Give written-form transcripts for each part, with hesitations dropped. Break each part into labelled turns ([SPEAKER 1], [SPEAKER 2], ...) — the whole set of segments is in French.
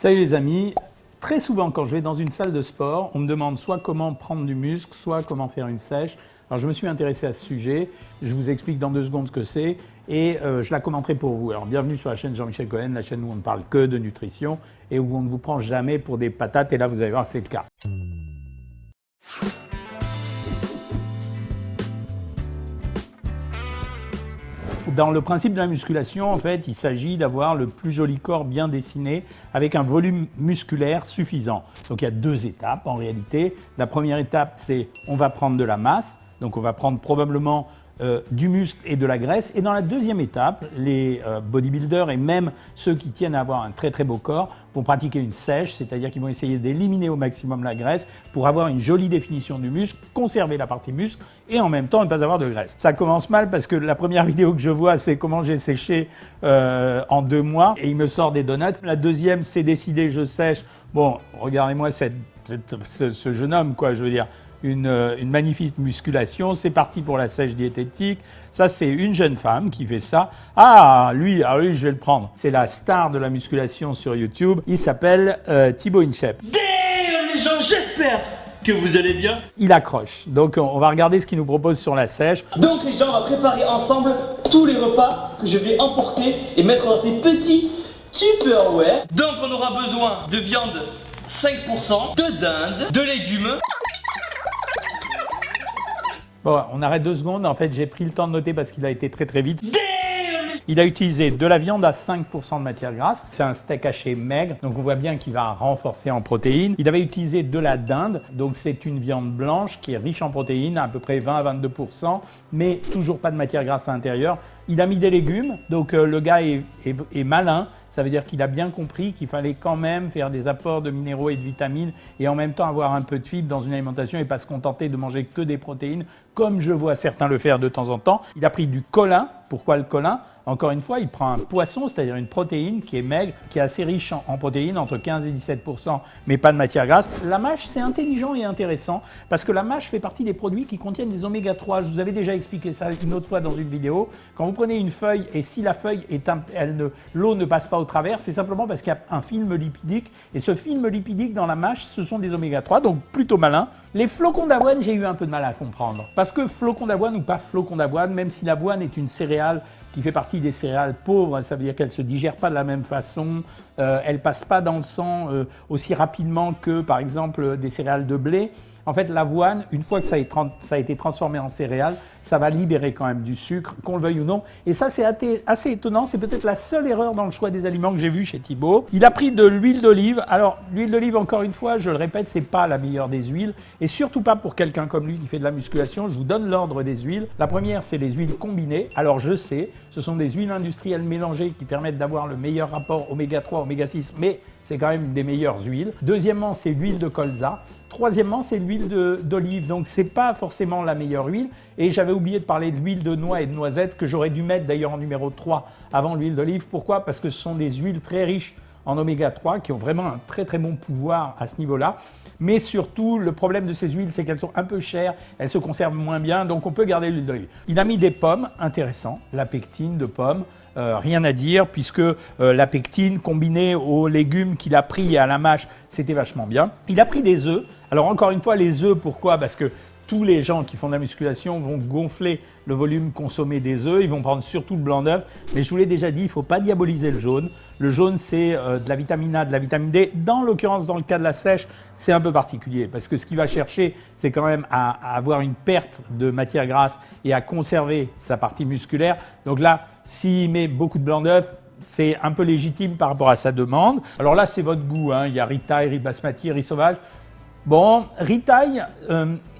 [SPEAKER 1] Salut les amis, très souvent quand je vais dans une salle de sport, on me demande soit comment prendre du muscle, soit comment faire une sèche. Alors je me suis intéressé à ce sujet, je vous explique dans 2 secondes ce que c'est et je la commenterai pour vous. Alors bienvenue sur la chaîne Jean-Michel Cohen, la chaîne où on ne parle que de nutrition et où on ne vous prend jamais pour des patates, et là vous allez voir que c'est le cas. Dans le principe de la musculation, en fait, il s'agit d'avoir le plus joli corps bien dessiné avec un volume musculaire suffisant. Donc il y a 2 étapes en réalité. La première étape, c'est on va prendre de la masse, donc on va prendre probablement du muscle et de la graisse. Et dans la deuxième étape, les bodybuilders et même ceux qui tiennent à avoir un très très beau corps vont pratiquer une sèche, c'est-à-dire qu'ils vont essayer d'éliminer au maximum la graisse pour avoir une jolie définition du muscle, conserver la partie muscle et en même temps ne pas avoir de graisse. Ça commence mal parce que la première vidéo que je vois, c'est comment j'ai séché en 2 mois et il me sort des donuts. La deuxième, c'est décidé, je sèche. Bon, regardez-moi ce jeune homme, quoi, je veux dire. Une magnifique musculation, c'est parti pour la sèche diététique. Ça, c'est une jeune femme qui fait ça. Ah, lui, je vais le prendre. C'est la star de la musculation sur YouTube. Il s'appelle Thibaut InShape.
[SPEAKER 2] Damn les gens, j'espère que vous allez bien.
[SPEAKER 1] Il accroche. Donc, on va regarder ce qu'il nous propose sur la sèche.
[SPEAKER 2] Donc les gens, on va préparer ensemble tous les repas que je vais emporter et mettre dans ces petits Tupperware. Donc on aura besoin de viande 5%, de dinde, de légumes.
[SPEAKER 1] Bon, on arrête 2 secondes. En fait, j'ai pris le temps de noter parce qu'il a été très très vite. Il a utilisé de la viande à 5% de matière grasse. C'est un steak haché maigre, donc on voit bien qu'il va renforcer en protéines. Il avait utilisé de la dinde, donc c'est une viande blanche qui est riche en protéines, à peu près 20 à 22%, mais toujours pas de matière grasse à l'intérieur. Il a mis des légumes, donc le gars est malin. Ça veut dire qu'il a bien compris qu'il fallait quand même faire des apports de minéraux et de vitamines et en même temps avoir un peu de fibres dans une alimentation et pas se contenter de manger que des protéines, comme je vois certains le faire de temps en temps. Il a pris du colin. Pourquoi le colin? Encore une fois, il prend un poisson, c'est-à-dire une protéine qui est maigre, qui est assez riche en protéines, entre 15 et 17%, mais pas de matière grasse. La mâche, c'est intelligent et intéressant parce que la mâche fait partie des produits qui contiennent des oméga 3. Je vous avais déjà expliqué ça une autre fois dans une vidéo. Quand vous prenez une feuille et si la feuille l'eau ne passe pas au travers, c'est simplement parce qu'il y a un film lipidique et ce film lipidique dans la mâche, ce sont des oméga 3, donc plutôt malin. Les flocons d'avoine, j'ai eu un peu de mal à comprendre parce que flocons d'avoine ou pas flocons d'avoine, même si l'avoine est une céréale qui fait partie des céréales pauvres, ça veut dire qu'elle ne se digère pas de la même façon, elle ne passe pas dans le sang aussi rapidement que par exemple des céréales de blé. En fait, l'avoine, une fois que ça a été transformé en céréales, ça va libérer quand même du sucre, qu'on le veuille ou non. Et ça, c'est assez étonnant. C'est peut-être la seule erreur dans le choix des aliments que j'ai vu chez Thibaut. Il a pris de l'huile d'olive. Alors, l'huile d'olive, encore une fois, je le répète, c'est pas la meilleure des huiles. Et surtout pas pour quelqu'un comme lui qui fait de la musculation. Je vous donne l'ordre des huiles. La première, c'est les huiles combinées. Alors, je sais, ce sont des huiles industrielles mélangées qui permettent d'avoir le meilleur rapport oméga 3, oméga 6, mais c'est quand même une des meilleures huiles. Deuxièmement, c'est l'huile de colza. Troisièmement, c'est l'huile d'olive, donc c'est pas forcément la meilleure huile. Et j'avais oublié de parler de l'huile de noix et de noisette, que j'aurais dû mettre d'ailleurs en numéro 3 avant l'huile d'olive. Pourquoi? Parce que ce sont des huiles très riches en oméga 3 qui ont vraiment un très très bon pouvoir à ce niveau-là. Mais surtout, le problème de ces huiles, c'est qu'elles sont un peu chères, elles se conservent moins bien, donc on peut garder l'huile d'olive. Il a mis des pommes, intéressant, la pectine de pommes. Rien à dire puisque la pectine combinée aux légumes qu'il a pris et à la mâche, c'était vachement bien. Il a pris des œufs. Alors encore une fois, les œufs, pourquoi? Parce que tous les gens qui font de la musculation vont gonfler le volume consommé des œufs. Ils vont prendre surtout le blanc d'œuf. Mais je vous l'ai déjà dit, il ne faut pas diaboliser le jaune. Le jaune, c'est de la vitamine A, de la vitamine D. Dans l'occurrence, dans le cas de la sèche, c'est un peu particulier parce que ce qu'il va chercher, c'est quand même à avoir une perte de matière grasse et à conserver sa partie musculaire. Donc là, s'il met beaucoup de blanc d'œuf, c'est un peu légitime par rapport à sa demande. Alors là, c'est votre goût, hein. Il y a riz thaï, riz basmati, riz sauvage. Bon, riz thaï,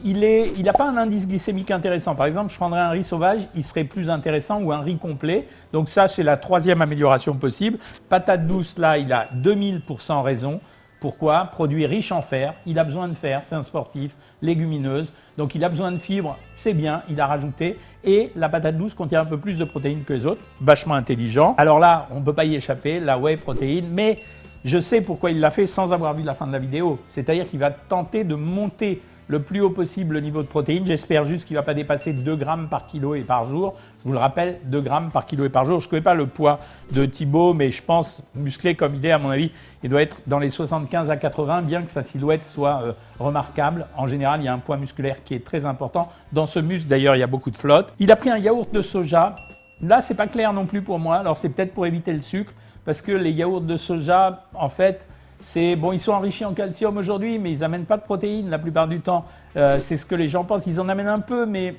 [SPEAKER 1] il n'a pas un indice glycémique intéressant. Par exemple, je prendrais un riz sauvage, il serait plus intéressant, ou un riz complet. Donc ça, c'est la 3e amélioration possible. Patate douce, là, il a 2000% raison. Pourquoi? Produit riche en fer, il a besoin de fer, c'est un sportif, légumineuse, donc il a besoin de fibres, c'est bien, il a rajouté. Et la patate douce contient un peu plus de protéines que les autres, vachement intelligent. Alors là, on ne peut pas y échapper, la whey protéine, mais je sais pourquoi il l'a fait sans avoir vu la fin de la vidéo. C'est-à-dire qu'il va tenter de monter le plus haut possible le niveau de protéines. J'espère juste qu'il ne va pas dépasser 2 grammes par kilo et par jour. Je vous le rappelle, 2 grammes par kilo et par jour. Je ne connais pas le poids de Thibaut, mais je pense, musclé comme il est, à mon avis, il doit être dans les 75 à 80, bien que sa silhouette soit remarquable. En général, il y a un poids musculaire qui est très important. Dans ce muscle, d'ailleurs, il y a beaucoup de flotte. Il a pris un yaourt de soja. Là, c'est pas clair non plus pour moi. Alors, c'est peut-être pour éviter le sucre, parce que les yaourts de soja, en fait, ils sont enrichis en calcium aujourd'hui, mais ils n'amènent pas de protéines la plupart du temps. C'est ce que les gens pensent. Ils en amènent un peu, mais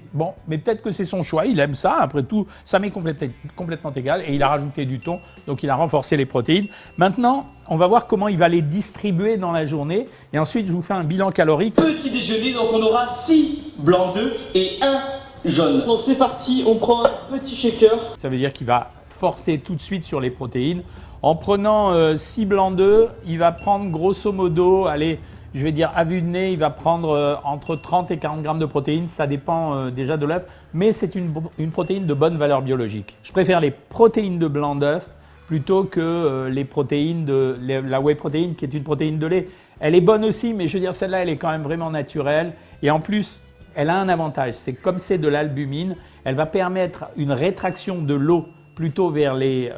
[SPEAKER 1] peut-être que c'est son choix. Il aime ça. Après tout, ça m'est complètement égal. Et il a rajouté du thon, donc il a renforcé les protéines. Maintenant, on va voir comment il va les distribuer dans la journée. Et ensuite, je vous fais un bilan calorique.
[SPEAKER 2] Petit déjeuner, donc on aura 6 blancs d'œufs et 1 jaune. Donc c'est parti, on prend un petit shaker.
[SPEAKER 1] Ça veut dire qu'il va forcer tout de suite sur les protéines. En prenant 6 blancs d'œufs, il va prendre grosso modo, allez, je vais dire à vue de nez, il va prendre entre 30 et 40 grammes de protéines. Ça dépend déjà de l'œuf, mais c'est une protéine de bonne valeur biologique. Je préfère les protéines de blanc d'œuf plutôt que les protéines la whey protéine qui est une protéine de lait. Elle est bonne aussi, mais je veux dire, celle-là, elle est quand même vraiment naturelle. Et en plus, elle a un avantage, c'est comme c'est de l'albumine, elle va permettre une rétraction de l'eau plutôt vers les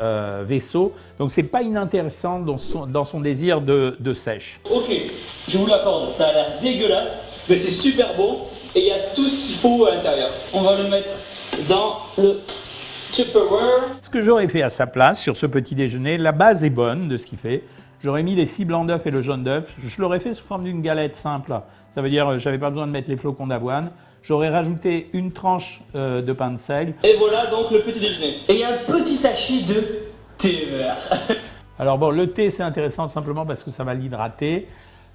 [SPEAKER 1] vaisseaux. Donc, c'est pas inintéressant dans son désir de sèche.
[SPEAKER 2] Ok, je vous l'accorde, ça a l'air dégueulasse, mais c'est super beau et il y a tout ce qu'il faut à l'intérieur. On va le mettre dans le Tupperware.
[SPEAKER 1] Ce que j'aurais fait à sa place sur ce petit déjeuner, la base est bonne de ce qu'il fait. J'aurais mis les 6 blancs d'œufs et le jaune d'œuf. Je l'aurais fait sous forme d'une galette simple. Ça veut dire j'avais pas besoin de mettre les flocons d'avoine. J'aurais rajouté une tranche de pain de seigle.
[SPEAKER 2] Et voilà donc le petit déjeuner. Et un petit sachet de thé vert.
[SPEAKER 1] Alors bon, le thé c'est intéressant simplement parce que ça va l'hydrater.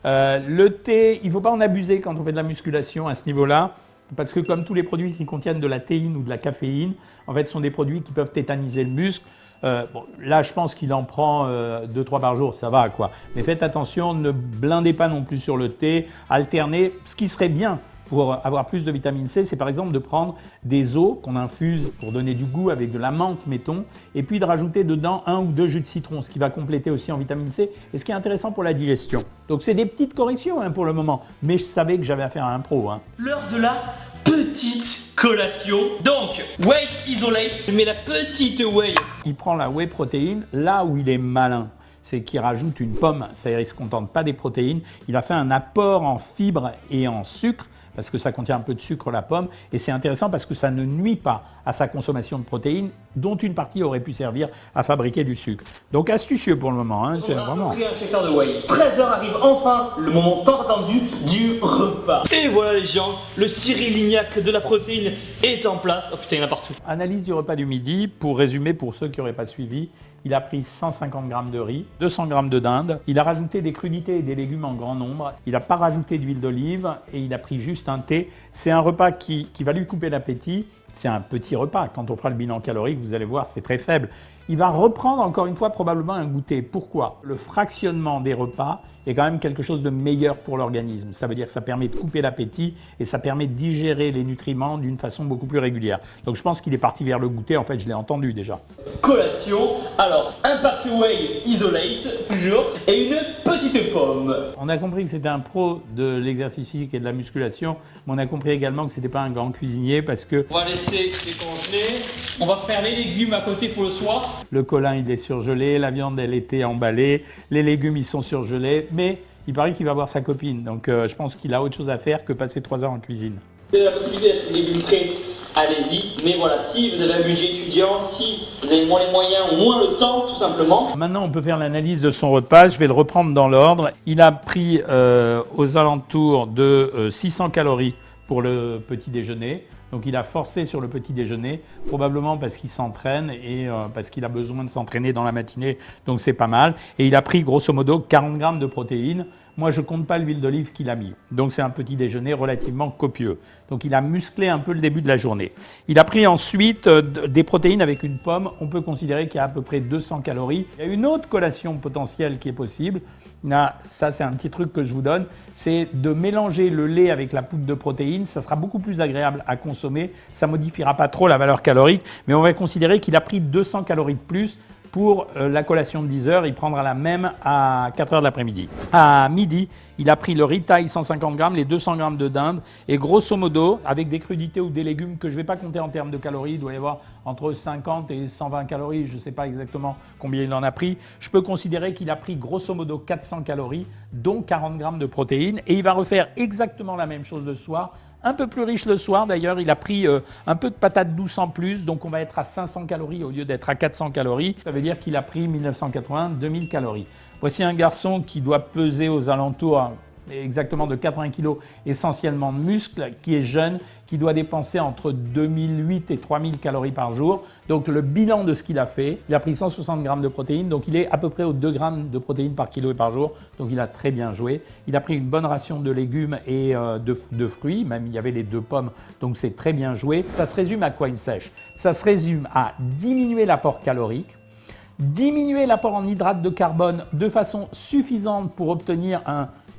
[SPEAKER 1] Le thé, il ne faut pas en abuser quand on fait de la musculation à ce niveau-là. Parce que comme tous les produits qui contiennent de la théine ou de la caféine, en fait, ce sont des produits qui peuvent tétaniser le muscle. Là, je pense qu'il en prend 2-3 par jour, ça va quoi. Mais faites attention, ne blindez pas non plus sur le thé. Alternez. Ce qui serait bien pour avoir plus de vitamine C, c'est par exemple de prendre des eaux qu'on infuse pour donner du goût avec de la menthe, mettons, et puis de rajouter dedans 1 ou 2 jus de citron, ce qui va compléter aussi en vitamine C, et ce qui est intéressant pour la digestion. Donc c'est des petites corrections pour le moment, mais je savais que j'avais affaire à un pro.
[SPEAKER 2] L'heure de la petite collation. Donc, Whey Isolate, je mets la petite whey.
[SPEAKER 1] Il prend la whey protéine là où il est malin. C'est qu'il rajoute une pomme, c'est-à-dire il ne se contente pas des protéines, il a fait un apport en fibres et en sucre, parce que ça contient un peu de sucre la pomme, et c'est intéressant parce que ça ne nuit pas à sa consommation de protéines, dont une partie aurait pu servir à fabriquer du sucre. Donc astucieux pour le moment, c'est vraiment...
[SPEAKER 2] On a pris un shaker de whey. 13h arrive enfin le moment tant attendu du repas. Et voilà les gens, le Cyril Lignac de la protéine est en place. Oh putain, il y en a partout.
[SPEAKER 1] Analyse du repas du midi, pour résumer pour ceux qui n'auraient pas suivi. Il a pris 150 g de riz, 200 g de dinde. Il a rajouté des crudités et des légumes en grand nombre. Il n'a pas rajouté d'huile d'olive et il a pris juste un thé. C'est un repas qui va lui couper l'appétit. C'est un petit repas. Quand on fera le bilan calorique, vous allez voir, c'est très faible. Il va reprendre encore une fois probablement un goûter. Pourquoi? Le fractionnement des repas est quand même quelque chose de meilleur pour l'organisme. Ça veut dire que ça permet de couper l'appétit et ça permet de digérer les nutriments d'une façon beaucoup plus régulière. Donc je pense qu'il est parti vers le goûter, en fait je l'ai entendu déjà.
[SPEAKER 2] Collation, alors Impact Whey Isolate, toujours, et une petite pomme.
[SPEAKER 1] On a compris que c'était un pro de l'exercice physique et de la musculation, mais on a compris également que c'était pas un grand cuisinier parce que...
[SPEAKER 2] On va laisser décongeler, on va faire les légumes à côté pour le soir.
[SPEAKER 1] Le colin il est surgelé, la viande elle était emballée, les légumes ils sont surgelés, mais il paraît qu'il va voir sa copine, donc je pense qu'il a autre chose à faire que passer 3 heures en cuisine.
[SPEAKER 2] Vous avez la possibilité d'acheter des légumes frais, allez-y, mais voilà, si vous avez un budget étudiant, si vous avez moins les moyens ou moins le temps, tout simplement.
[SPEAKER 1] Maintenant on peut faire l'analyse de son repas, je vais le reprendre dans l'ordre. Il a pris aux alentours de 600 calories pour le petit déjeuner. Donc il a forcé sur le petit déjeuner, probablement parce qu'il s'entraîne et parce qu'il a besoin de s'entraîner dans la matinée, donc c'est pas mal. Et il a pris grosso modo 40 grammes de protéines. Moi je ne compte pas l'huile d'olive qu'il a mis. Donc c'est un petit déjeuner relativement copieux. Donc il a musclé un peu le début de la journée. Il a pris ensuite des protéines avec une pomme. On peut considérer qu'il y a à peu près 200 calories. Il y a une autre collation potentielle qui est possible. Là, ça c'est un petit truc que je vous donne. C'est de mélanger le lait avec la poudre de protéines. Ça sera beaucoup plus agréable à consommer. Ça ne modifiera pas trop la valeur calorique. Mais on va considérer qu'il a pris 200 calories de plus Pour la collation de 10 heures, il prendra la même à 4 heures de l'après-midi. À midi, il a pris le ritaille 150 grammes, les 200 grammes de dinde, et grosso modo, avec des crudités ou des légumes que je ne vais pas compter en termes de calories, il doit y avoir entre 50 et 120 calories, je ne sais pas exactement combien il en a pris, je peux considérer qu'il a pris grosso modo 400 calories, dont 40 grammes de protéines, et il va refaire exactement la même chose le soir, un peu plus riche le soir d'ailleurs, il a pris un peu de patates douces en plus, donc on va être à 500 calories au lieu d'être à 400 calories. Ça veut dire qu'il a pris 1980, 2000 calories. Voici un garçon qui doit peser aux alentours exactement de 80 kg, essentiellement de muscles, qui est jeune, qui doit dépenser entre 2008 et 3000 calories par jour. Donc le bilan de ce qu'il a fait, il a pris 160 grammes de protéines, donc il est à peu près aux 2 grammes de protéines par kilo et par jour, donc il a très bien joué. Il a pris une bonne ration de légumes et de fruits, même il y avait les 2 pommes, donc c'est très bien joué. Ça se résume à quoi une sèche? Ça se résume à diminuer l'apport calorique, diminuer l'apport en hydrates de carbone de façon suffisante pour obtenir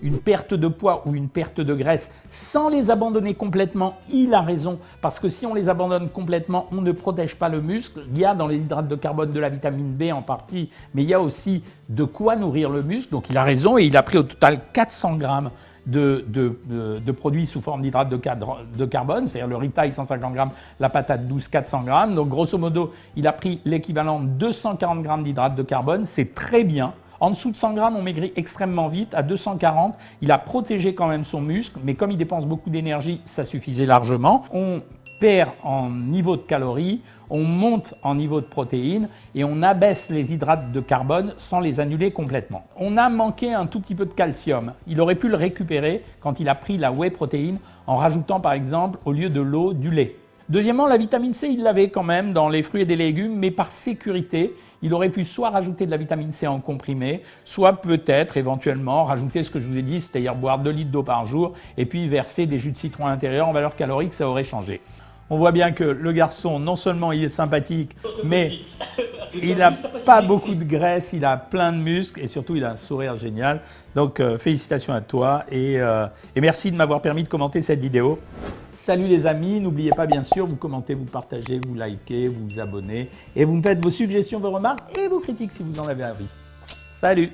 [SPEAKER 1] une perte de poids ou une perte de graisse sans les abandonner complètement. Il a raison, parce que si on les abandonne complètement, on ne protège pas le muscle. Il y a dans les hydrates de carbone de la vitamine B en partie, mais il y a aussi de quoi nourrir le muscle. Donc il a raison et il a pris au total 400 grammes de produits sous forme d'hydrates de carbone, c'est-à-dire le ritaille 150 grammes, la patate douce 400 grammes. Donc grosso modo, il a pris l'équivalent de 240 grammes d'hydrates de carbone, c'est très bien. En dessous de 100 grammes, on maigrit extrêmement vite. À 240, il a protégé quand même son muscle, mais comme il dépense beaucoup d'énergie, ça suffisait largement. On perd en niveau de calories, on monte en niveau de protéines et on abaisse les hydrates de carbone sans les annuler complètement. On a manqué un tout petit peu de calcium. Il aurait pu le récupérer quand il a pris la whey protéine en rajoutant par exemple au lieu de l'eau du lait. Deuxièmement, la vitamine C, il l'avait quand même dans les fruits et des légumes, mais par sécurité, il aurait pu soit rajouter de la vitamine C en comprimé, soit peut-être éventuellement rajouter ce que je vous ai dit, c'est-à-dire boire 2 litres d'eau par jour et puis verser des jus de citron à l'intérieur en valeur calorique, ça aurait changé. On voit bien que le garçon, non seulement il est sympathique, mais il n'a pas beaucoup de graisse, il a plein de muscles et surtout il a un sourire génial. Donc félicitations à toi et merci de m'avoir permis de commenter cette vidéo. Salut les amis, n'oubliez pas bien sûr, vous commentez, vous partagez, vous likez, vous vous abonnez et vous me faites vos suggestions, vos remarques et vos critiques si vous en avez envie. Salut!